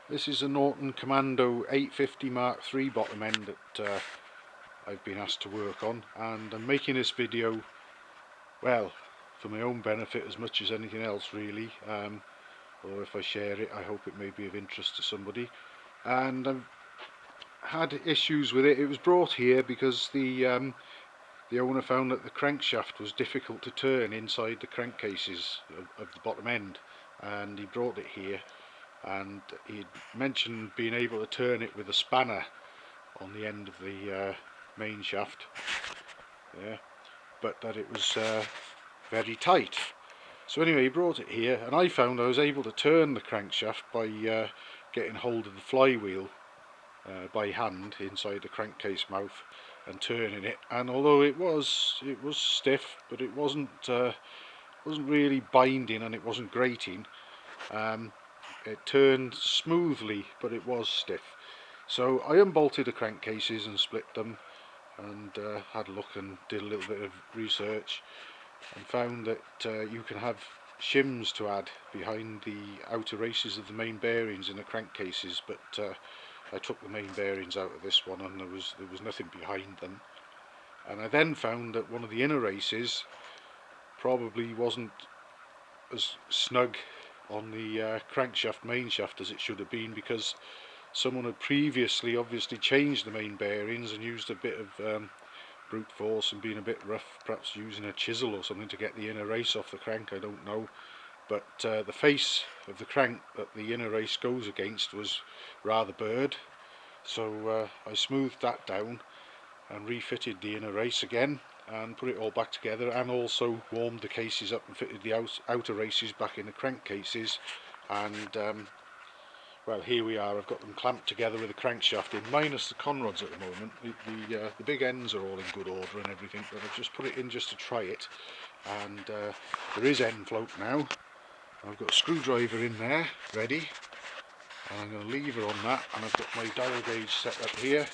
This is a Norton Commando 850 Mark III bottom end that I've been asked to work on, and I'm making this video, well, for my own benefit as much as anything else really, or if I share it I hope it may be of interest to somebody. And I've had issues with it. It was brought here because the owner found that the crankshaft was difficult to turn inside the crankcases of the bottom end, and he brought it here. And he mentioned being able to turn it with a spanner on the end of the main shaft there, but that it was very tight. So anyway, he brought it here, and I found I was able to turn the crankshaft by getting hold of the flywheel by hand inside the crankcase mouth and turning it. And although it was stiff, but it wasn't really binding, and it wasn't grating. It turned smoothly, but it was stiff. So I unbolted the crankcases and split them, and had a look and did a little bit of research, and found that you can have shims to add behind the outer races of the main bearings in the crankcases, but I took the main bearings out of this one, and there was nothing behind them. And I then found that one of the inner races probably wasn't as snug on the crankshaft main shaft as it should have been, because someone had previously obviously changed the main bearings and used a bit of brute force and been a bit rough, perhaps using a chisel or something to get the inner race off the crank, I don't know. But the face of the crank that the inner race goes against was rather burred, so I smoothed that down and refitted the inner race again and put it all back together, and also warmed the cases up and fitted the outer races back in the crankcases. And well, here we are. I've got them clamped together with a crankshaft in, minus the conrods at the moment. The big ends are all in good order and everything, but I've just put it in just to try it. And there is end float now. I've got a screwdriver in there ready, and I'm going to lever on that, and I've got my dial gauge set up here.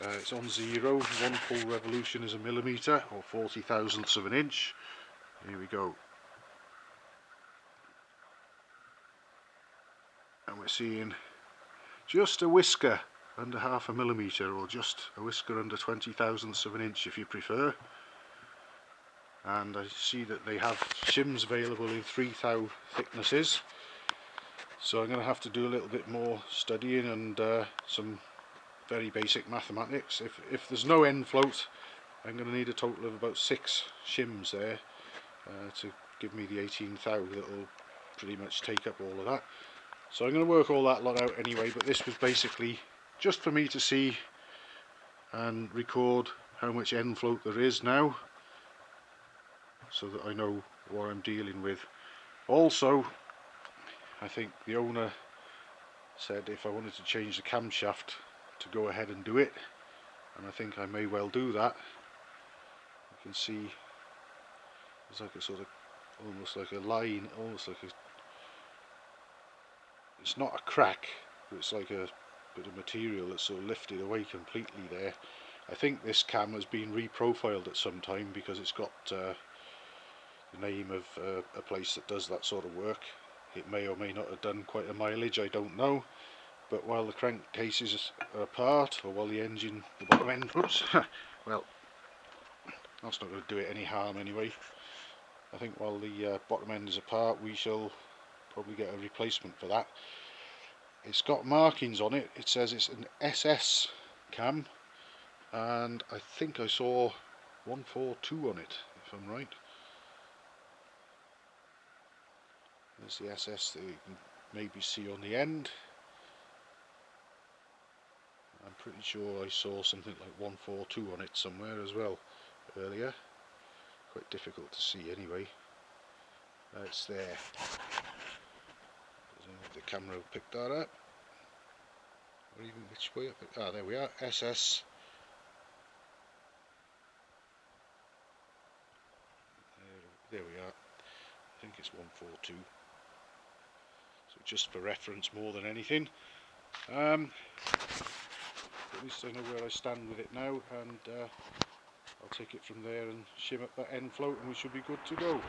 It's on 0. 1 full revolution is a millimetre, or 40 thousandths of an inch. Here we go. And we're seeing just a whisker under 0.5 millimetre, or just a whisker under 20 thousandths of an inch if you prefer. And I see that they have shims available in 3 thou thicknesses, so I'm going to have to do a little bit more studying and some very basic mathematics. If there's no end float, I'm going to need a total of about 6 shims there to give me the 18 thou that will pretty much take up all of that. So I'm going to work all that lot out anyway, but this was basically just for me to see and record how much end float there is now, so that I know what I'm dealing with. Also, I think the owner said if I wanted to change the camshaft to go ahead and do it, and I think I may well do that. You can see there's like a sort of, almost like a line, almost like a, it's not a crack, but it's like a bit of material that's sort of lifted away completely there. I think this cam has been reprofiled at some time, because it's got the name of a place that does that sort of work. It may or may not have done quite a mileage, I don't know. But while the crankcases are apart, or while the engine, the bottom end, oops, well, that's not going to do it any harm anyway. I think while the bottom end is apart, we shall probably get a replacement for that. It's got markings on it. It says it's an SS cam, and I think I saw 142 on it, if I'm right. There's the SS that you can maybe see on the end. I'm pretty sure I saw something like 142 on it somewhere as well earlier. Quite difficult to see anyway. It's there. I don't know if the camera will pick that up, or even which way up it. Ah, there we are. SS. There we are. I think it's 142. So just for reference more than anything. At least I know where I stand with it now, and I'll take it from there and shim up that end float, and we should be good to go.